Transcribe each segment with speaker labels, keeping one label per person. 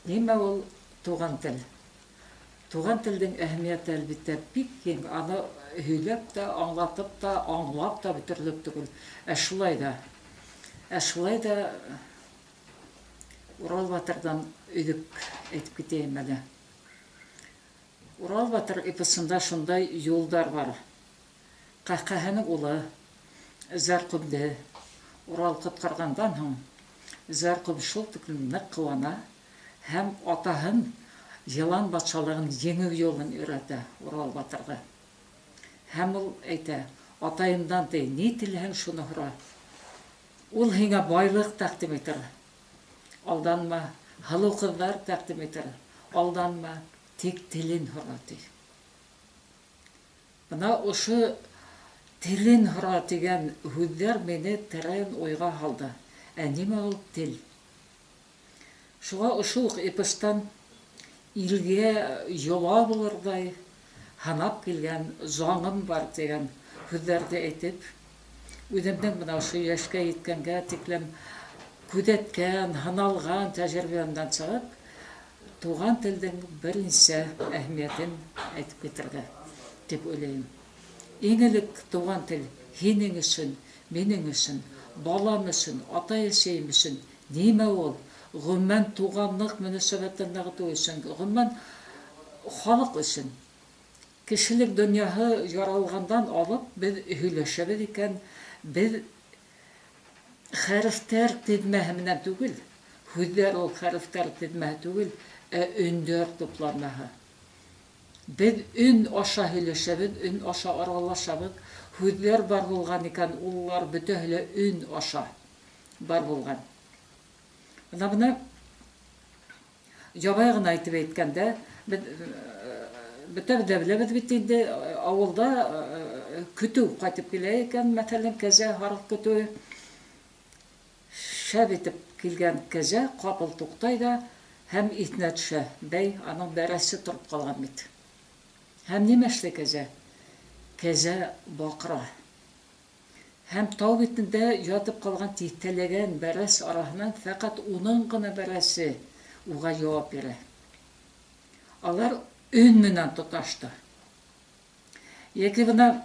Speaker 1: Нимә ул туган тел? Туган телдең әһәмияте әлбиттә бик киң. Аны һөйләп тә, аңлатып та, аңлап та бөтерлек түгел. Шулай да Урал батырдан өйдік әйтеп кетейін әле. Урал батыр эпосында шундай юлдар бар. Кахкаһаның улы Зәркүбде Урал коткаргандан һуң Зәркүб шул тиклем нык куана һәм атаһын Елан батшалыгын еңү юлын өйрәтә Урал батырга. Һәм ул әйтә: "Атайымдан ти, ни теләһәң шуны һора. Ул һиңа байлык тәкъдим итер. Алданма, һылыу кызлар тәкъдим итер. Алданма, тик телен һора" ди. Бына ошо телен һора дигән һүзләр мине тәрән уйга һалды. Нимә ул тел? Шуңа ошо эпостан илгә йола булырдай һанап килгән заңым бар дигән һүзләрне әйтеп, үземнең бына ошо яшькә еткәнгә тиклем күзәткән, һаналган тәҗрибәмдән чыгып, туган телдең берничә әһәмиятен әйтеп китәргә дип уйлыйм. Иң элек туган тел һинең өчен, минең өчен, балам өчен, ата-әсәем өчен нимә ул? Гомумән туганлык мөнәсәбәтен ныгыту өчен, гомумән халык өчен. Кешелек дөньяһы яралгандан алып без һөйләшәбез икән, без хәрефтәр тезмәһе менән түгел, һүзләр ул хәрефтәр тезмәһе түгел, өндәр тупланмаһы. Без өн аша һөйләшәбез, өн аша аралашабыз, һүзләр бар булган икән, уллар бөтәһе өн аша бар булган. Бына ябай гына әйтеп әйткәндә, бөтәбез дә беләбез бит инде, авылда көтү кайтып килә икән, мәсәлән, кәзә, һарык көтүе. Шәп итеп килгән кәзә капыл туктый да һәм итенә төшә. Бәй, аның бәрәсе торып калган бит. Һәм нимә эшләй кәзә? Кәзә бакыра. Һәм тау битендә ятып калган тиҫтәләгән бәрәс араһынан фәкать уның гына бәрәсе уға җавап бирә. Алар өн менән тоташты. Яки бына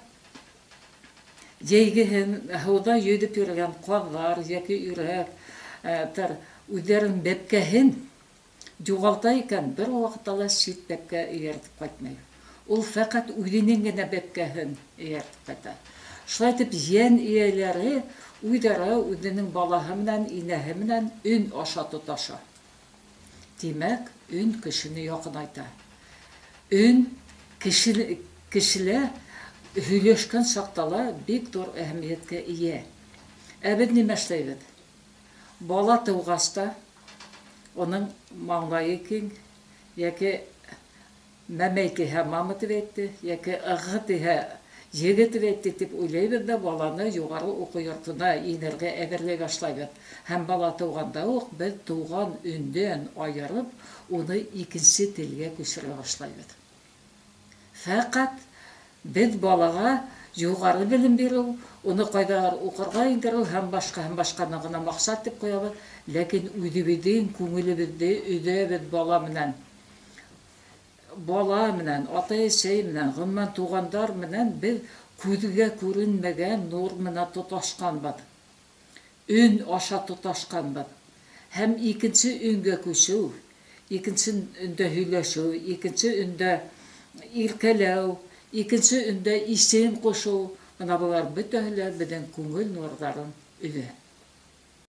Speaker 1: Ейгеһен һыуҙа йөҙөп йөрөгән ҡаҙҙар йәки өйрәк үҙҙәрен бәпкәһен юғалта икән, бер ваҡытта ла сит бәпкә эйәртеп ҡайтмай. Ул фәҡәт үҙенең генә бәпкәһен эйәртеп ҡайта. Шулай итеп, йән эйәләре үҙҙәре үҙенең балаһы менән, инәһе менән өн аша тоташа. Тимәк, өн кешене яҡынайта. Өн кешелә һөйләшкән саҡтала бик ҙур әһәмиәткә ия. Беҙ нимә эшләйбеҙ? Бала тыуғас та, уның маңлайы киң, йәки мәмәй тиһә мама тип әйтте, йәки ығы тиһә еге тип әйтте тип уйлайбыҙ да баланы юғары уҡыу йортона инергә әҙерләй башлайбыҙ. Һәм бала тыуғанда уҡ беҙ тыуған өндән айырып, уны икенсе телгә күсерә башлайбыҙ. Фәҡәт беҙ балаға юғары белем биреү, уны ҡайҙалыр уҡырға индереү һәм башҡаны ғына маҡсат тип ҡуябыҙ, ләкин үҙебеҙҙең күңелебеҙҙе өйҙәбеҙ бала менән, ата-әсәй менән, ғөмүмән туғандар менән беҙ күҙгә күренмәгән нур менән тоташҡанбыҙ. Өн аша тоташҡанбыҙ. Һәм икенсе өнгә күсеү, икенсе өндә һөйләшеү, икенсе өндә иркәләү, икенсе өндә исем ҡушыу, бына былар бөтәһе лә беҙҙең күңел нурҙарын өҙә.